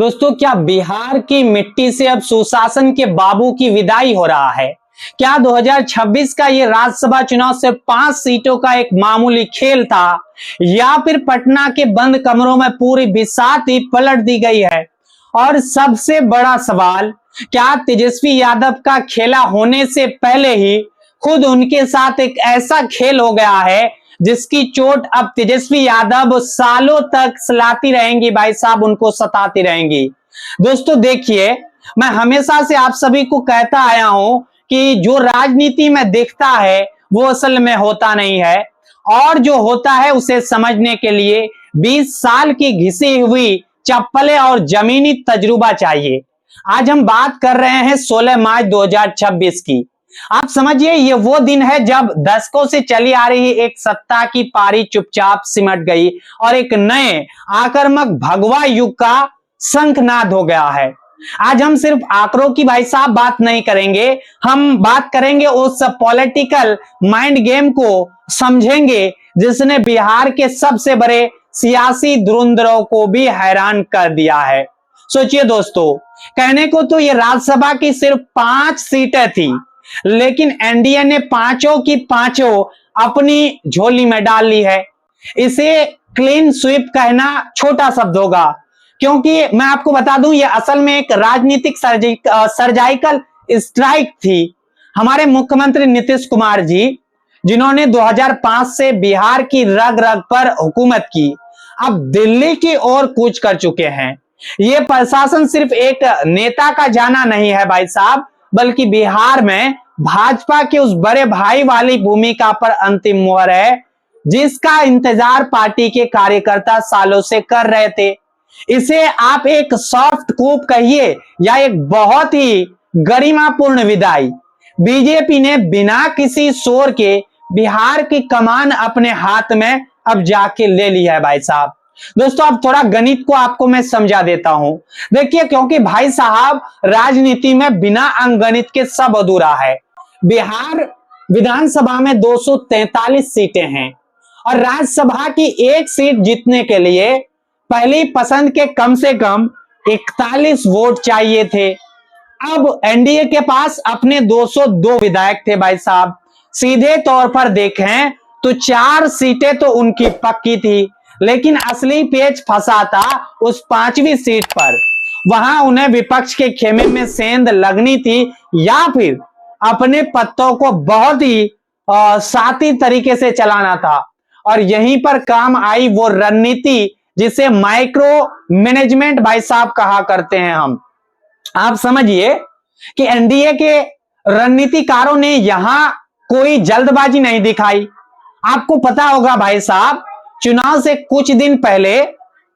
दोस्तों, क्या बिहार की मिट्टी से अब सुशासन के बाबू की विदाई हो रहा है? क्या 2026 का ये राज्यसभा चुनाव सिर्फ 5 सीटों का एक मामूली खेल था, या फिर पटना के बंद कमरों में पूरी बिसात ही पलट दी गई है? और सबसे बड़ा सवाल, क्या तेजस्वी यादव का खेला होने से पहले ही खुद उनके साथ एक ऐसा खेल हो गया है जिसकी चोट अब तेजस्वी यादव सालों तक सलाती रहेंगी? भाई साहब, उनको सताती रहेंगी। दोस्तों देखिए, मैं हमेशा से आप सभी को कहता आया हूं कि जो राजनीति में दिखता है वो असल में होता नहीं है, और जो होता है उसे समझने के लिए 20 साल की घिसी हुई चप्पलें और जमीनी तजुर्बा चाहिए। आज हम बात कर रहे हैं 16 मार्च 2026 की। आप समझिए, ये वो दिन है जब दशकों से चली आ रही एक सत्ता की पारी चुपचाप सिमट गई और एक नए आक्रामक भगवा युग का शंखनाद हो गया है। आज हम सिर्फ आंकड़ों की भाई साहब बात नहीं करेंगे, हम बात करेंगे उस पॉलिटिकल माइंड गेम को समझेंगे जिसने बिहार के सबसे बड़े सियासी धुरंधरों को भी हैरान कर दिया है। सोचिए दोस्तों, कहने को तो ये राज्यसभा की सिर्फ 5 सीटें थी, लेकिन एनडीए ने पांचों की पांचों अपनी झोली में डाल ली है। इसे क्लीन स्वीप कहना छोटा शब्द होगा, क्योंकि मैं आपको बता दूं, यह असल में एक राजनीतिक सर्जिकल स्ट्राइक थी। हमारे मुख्यमंत्री नीतीश कुमार जी, जिन्होंने 2005 से बिहार की रग रग पर हुकूमत की, अब दिल्ली की ओर कूच कर चुके हैं। यह प्रशासन सिर्फ एक नेता का जाना नहीं है भाई साहब, बल्कि बिहार में भाजपा के उस बड़े भाई वाली भूमिका पर अंतिम मोहर है जिसका इंतजार पार्टी के कार्यकर्ता सालों से कर रहे थे। इसे आप एक सॉफ्ट कूप कहिए या एक बहुत ही गरिमापूर्ण विदाई। बीजेपी ने बिना किसी शोर के बिहार की कमान अपने हाथ में अब जाके ले ली है भाई साहब। दोस्तों, अब थोड़ा गणित को आपको मैं समझा देता हूं। देखिए, क्योंकि भाई साहब राजनीति में बिना अंकगणित के सब अधूरा है। बिहार विधानसभा में 243 सीटें हैं और राज्यसभा की एक सीट जीतने के लिए पहली पसंद के कम से कम 41 वोट चाहिए थे। अब एनडीए के पास अपने 202 विधायक थे भाई साहब। सीधे तौर पर देखें तो 4 सीटें तो उनकी पक्की थी, लेकिन असली पेच फंसा था उस 5वीं सीट पर। वहां उन्हें विपक्ष के खेमे में सेंध लगनी थी या फिर अपने पत्तों को बहुत ही साथी तरीके से चलाना था। और यहीं पर काम आई वो रणनीति जिसे माइक्रो मैनेजमेंट भाई साहब कहा करते हैं हम। आप समझिए कि एनडीए के रणनीतिकारों ने यहां कोई जल्दबाजी नहीं दिखाई। आपको पता होगा भाई साहब, चुनाव से कुछ दिन पहले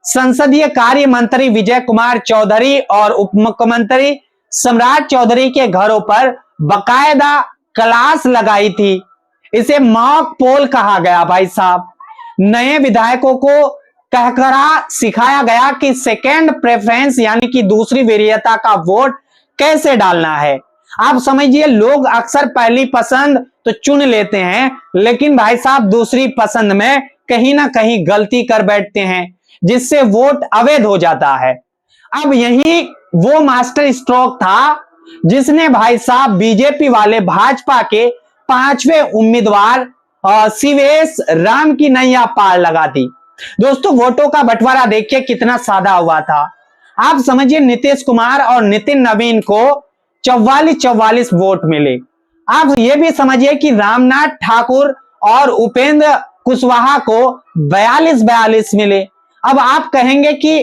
संसदीय कार्य मंत्री विजय कुमार चौधरी और उप मुख्यमंत्री सम्राट चौधरी के घरों पर बकायदा क्लास लगाई थी। इसे मॉक पोल कहा गया भाई साहब। नए विधायकों को कहकरा सिखाया गया कि सेकेंड प्रेफरेंस यानी कि दूसरी वरीयता का वोट कैसे डालना है। आप समझिए, लोग अक्सर पहली पसंद तो चुन लेते हैं, लेकिन भाई साहब दूसरी पसंद में कहीं ना कहीं गलती कर बैठते हैं, जिससे वोट अवैध हो जाता है। अब यही वो मास्टर स्ट्रोक था जिसने भाई साहब बीजेपी वाले भाजपा के 5वें उम्मीदवार शिवेश राम की नैया पार लगा दी। दोस्तों, वोटों का बंटवारा देखिए कितना सादा हुआ था। आप समझिए, नीतीश कुमार और नितिन नवीन को 44-44 वोट मिले। आप ये भी समझिए कि रामनाथ ठाकुर और उपेंद्र कुशवाहा को 42-42 मिले। अब आप कहेंगे कि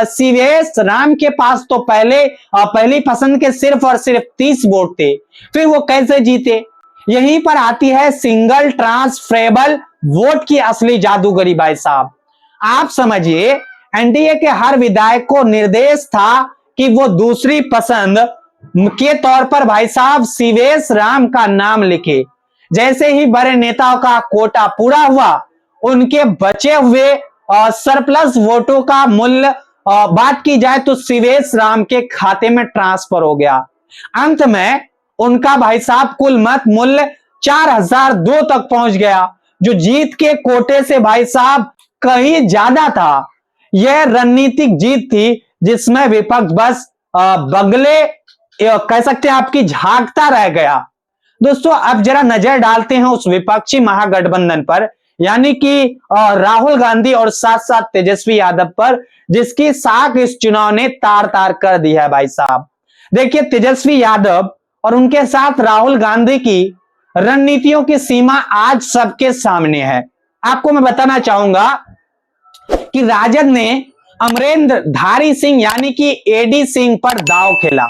शिवेश राम के पास तो पहली पसंद के सिर्फ और सिर्फ 30 वोट थे, फिर वो कैसे जीते? यहीं पर आती है सिंगल ट्रांसफरेबल वोट की असली जादूगरी भाई साहब। आप समझिए, एनडीए के हर विधायक को निर्देश था कि वो दूसरी पसंद के तौर पर भाई साहब शिवेश राम का नाम लिखे। जैसे ही बड़े नेताओं का कोटा पूरा हुआ, उनके बचे हुए सरप्लस वोटों का मूल्य बात की जाए तो शिवेश राम के खाते में ट्रांसफर हो गया। अंत में उनका भाई साहब कुल मत मूल्य 4002 तक पहुंच गया, जो जीत के कोटे से भाई साहब कहीं ज्यादा था। यह रणनीतिक जीत थी जिसमें विपक्ष बस बगले कह सकते हैं आपकी झांकता रह गया। दोस्तों अब जरा नजर डालते हैं उस विपक्षी महागठबंधन पर, यानी कि राहुल गांधी और साथ साथ तेजस्वी यादव पर, जिसकी साख इस चुनाव ने तार तार कर दी है भाई साहब। देखिए तेजस्वी यादव और उनके साथ राहुल गांधी की रणनीतियों की सीमा आज सबके सामने है। आपको मैं बताना चाहूंगा कि राजद ने अमरेंद्र धारी सिंह यानी कि एडी सिंह पर दांव खेला।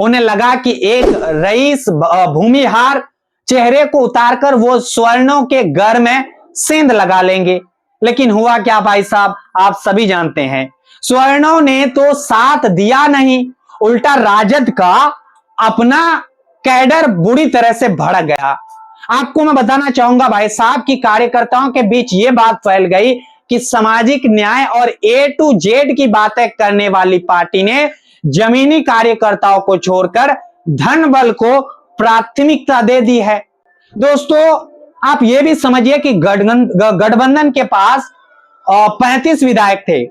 उन्हें लगा कि एक रईस भूमिहार चेहरे को उतारकर वो स्वर्णों के घर में सेंध लगा लेंगे, लेकिन हुआ क्या भाई साहब, आप सभी जानते हैं। स्वर्णों ने तो साथ दिया नहीं, उल्टा राजद का अपना कैडर बुरी तरह से भड़क गया। आपको मैं बताना चाहूंगा भाई साहब कि कार्यकर्ताओं के बीच ये बात फैल गई कि सामाजिक न्याय और ए टू जेड की बातें करने वाली पार्टी ने जमीनी कार्यकर्ताओं को छोड़कर धन बल को प्राथमिकता दे दी है। दोस्तों आप ये भी समझिए कि गठबंधन के पास 35 विधायक थे।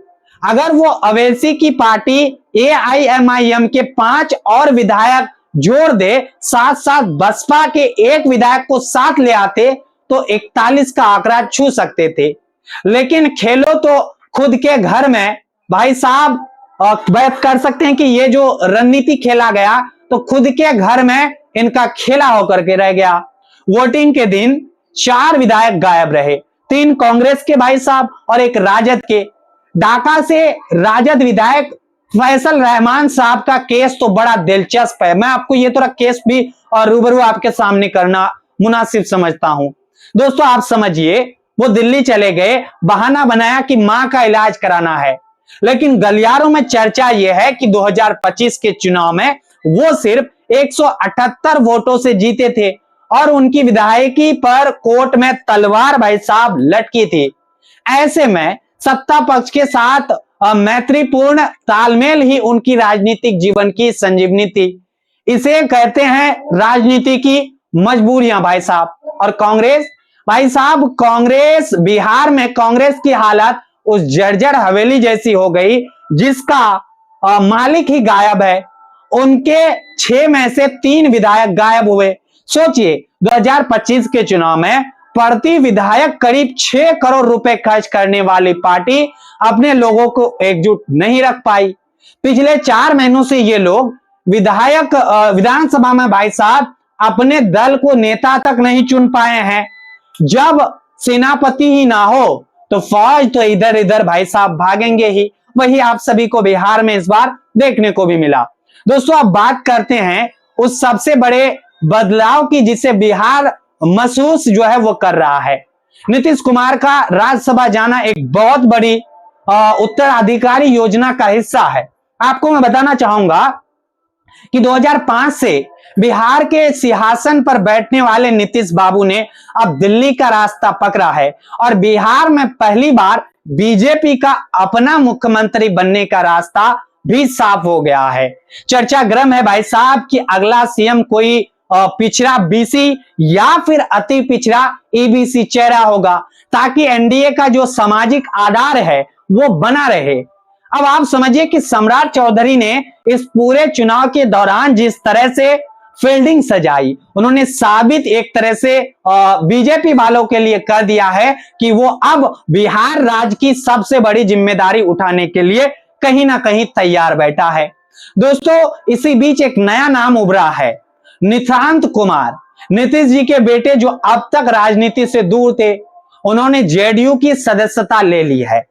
अगर वो अवेसी की पार्टी AIMIM के 5 और विधायक जोड़ दे, साथ साथ बसपा के 1 विधायक को साथ ले आते तो 41 का आंकड़ा छू सकते थे। लेकिन खेलो तो खुद के घर में भाई साहब, बात कर सकते हैं कि ये जो रणनीति खेला गया तो खुद के घर में इनका खेला होकर के रह गया। वोटिंग के दिन 4 विधायक गायब रहे, 3 कांग्रेस के भाई साहब और 1 राजद के। ढाका से राजद विधायक फैसल रहमान साहब का केस तो बड़ा दिलचस्प है। मैं आपको ये थोड़ा केस भी और रूबरू आपके सामने करना मुनासिब समझता हूं। दोस्तों आप समझिए, वो दिल्ली चले गए, बहाना बनाया कि मां का इलाज कराना है, लेकिन गलियारों में चर्चा यह है कि 2025 के चुनाव में वो सिर्फ 178 वोटों से जीते थे और उनकी विधायकी पर कोर्ट में तलवार भाई साहब लटकी थी। ऐसे में सत्ता पक्ष के साथ मैत्रीपूर्ण तालमेल ही उनकी राजनीतिक जीवन की संजीवनी थी। इसे कहते हैं राजनीति की मजबूरियां भाई साहब। और कांग्रेस भाई साहब, कांग्रेस बिहार में कांग्रेस की हालत उस जर्जर हवेली जैसी हो गई जिसका मालिक ही गायब है। उनके 6 में से 3 विधायक गायब हुए। सोचिए 2025 के चुनाव में प्रति विधायक करीब 6 करोड़ रुपए खर्च करने वाली पार्टी अपने लोगों को एकजुट नहीं रख पाई। पिछले 4 महीनों से ये लोग विधानसभा में भाई साहब अपने दल को नेता तक नहीं चुन पाए हैं। जब सेनापति ही ना हो तो फौज तो इधर इधर भाई साहब भागेंगे ही। वही आप सभी को बिहार में इस बार देखने को भी मिला। दोस्तों अब बात करते हैं उस सबसे बड़े बदलाव की जिसे बिहार महसूस जो है वो कर रहा है। नीतीश कुमार का राज्यसभा जाना एक बहुत बड़ी उत्तराधिकारी योजना का हिस्सा है। आपको मैं बताना चाहूंगा कि 2005 से बिहार के सिंहासन पर बैठने वाले नीतीश बाबू ने अब दिल्ली का रास्ता पकड़ा है और बिहार में पहली बार बीजेपी का अपना मुख्यमंत्री बनने का रास्ता भी साफ हो गया है। चर्चा गर्म है भाई साहब कि अगला सीएम कोई पिछड़ा बीसी या फिर अति पिछड़ा ईबीसी चेहरा होगा, ताकि एनडीए का जो सामाजिक आधार है वो बना रहे। अब आप समझिए कि सम्राट चौधरी ने इस पूरे चुनाव के दौरान जिस तरह से फील्डिंग सजाई, उन्होंने साबित एक तरह से बीजेपी वालों के लिए कर दिया है कि वो अब बिहार राज्य की सबसे बड़ी जिम्मेदारी उठाने के लिए कहीं ना कहीं तैयार बैठा है। दोस्तों इसी बीच एक नया नाम उभरा है, निशांत कुमार, नीतीश जी के बेटे, जो अब तक राजनीति से दूर थे। उन्होंने जेडीयू की सदस्यता ले ली है।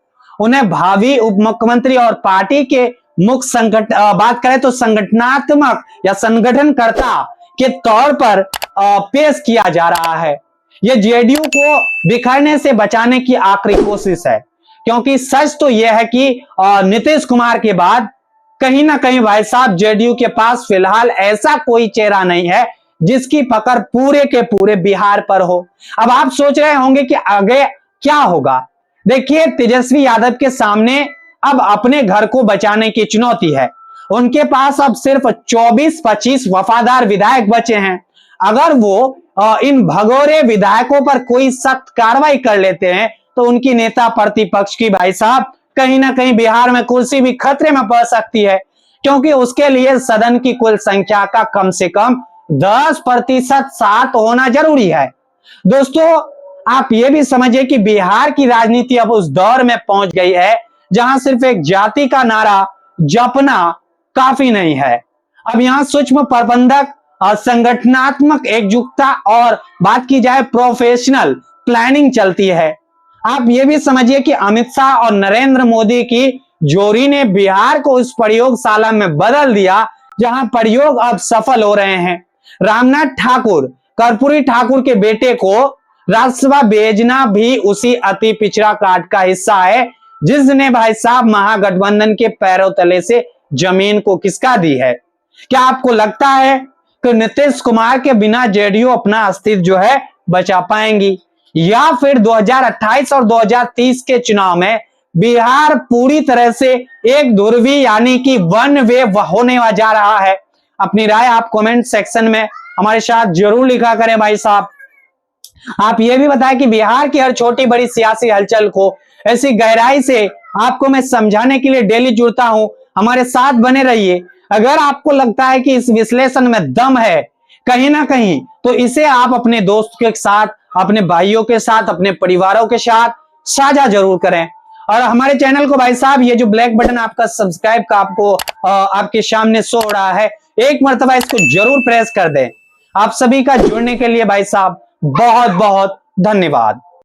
उन्हें भावी उप मुख्यमंत्री और पार्टी के मुख्य बात करें तो संगठनात्मक या संगठनकर्ता के तौर पर पेश किया जा रहा है। यह जेडीयू को बिखरने से बचाने की आखिरी कोशिश है, क्योंकि सच तो यह है कि नीतीश कुमार के बाद कहीं ना कहीं भाई साहब जेडीयू के पास फिलहाल ऐसा कोई चेहरा नहीं है जिसकी पकड़ पूरे के पूरे बिहार पर हो। अब आप सोच रहे होंगे कि आगे क्या होगा। देखिए तेजस्वी यादव के सामने अब अपने घर को बचाने की चुनौती है। उनके पास अब सिर्फ 24-25 वफादार विधायक बचे हैं। अगर वो इन भगोरे विधायकों पर कोई सख्त कार्रवाई कर लेते हैं तो उनकी नेता प्रतिपक्ष की भाई साहब कहीं ना कहीं बिहार में कुर्सी भी खतरे में पड़ सकती है, क्योंकि उसके लिए सदन की कुल संख्या का कम से कम 10% साथ होना जरूरी है। दोस्तों, आप ये भी समझिए कि बिहार की राजनीति अब उस दौर में पहुंच गई है जहां सिर्फ एक जाति का नारा जपना काफी नहीं है। अब यहां सूक्ष्म प्रबंधक और संगठनात्मक एकजुटता और बात की जाए प्रोफेशनल प्लानिंग चलती है। आप ये भी समझिए कि अमित शाह और नरेंद्र मोदी की जोड़ी ने बिहार को उस प्रयोगशाला में बदल दिया जहां प्रयोग अब सफल हो रहे हैं। रामनाथ ठाकुर, कर्पूरी ठाकुर के बेटे को राज्यसभा भेजना भी उसी अति पिछड़ा काट का हिस्सा है जिसने भाई साहब महागठबंधन के पैरों तले से जमीन को खिसका दी है। क्या आपको लगता है कि नीतीश कुमार के बिना जेडीयू अपना अस्तित्व जो है बचा पाएंगी, या फिर 2028 और 2030 के चुनाव में बिहार पूरी तरह से एक ध्रुवी यानी कि वन वे होने जा रहा है? अपनी राय आप कमेंट सेक्शन में हमारे साथ जरूर लिखा करें भाई साहब। आप ये भी बताएं कि बिहार की हर छोटी बड़ी सियासी हलचल को ऐसी गहराई से आपको मैं समझाने के लिए डेली जुड़ता हूं, हमारे साथ बने रहिए। अगर आपको लगता है कि इस विश्लेषण में दम है कहीं ना कहीं, तो इसे आप अपने दोस्तों के साथ, अपने भाइयों के साथ, अपने परिवारों के साथ साझा जरूर करें। और हमारे चैनल को भाई साहब ये जो ब्लैक बटन आपका सब्सक्राइब का आपको आपके सामने शो हो रहा है, एक मर्तबा इसको जरूर प्रेस कर दें। आप सभी का जुड़ने के लिए भाई साहब बहुत बहुत धन्यवाद।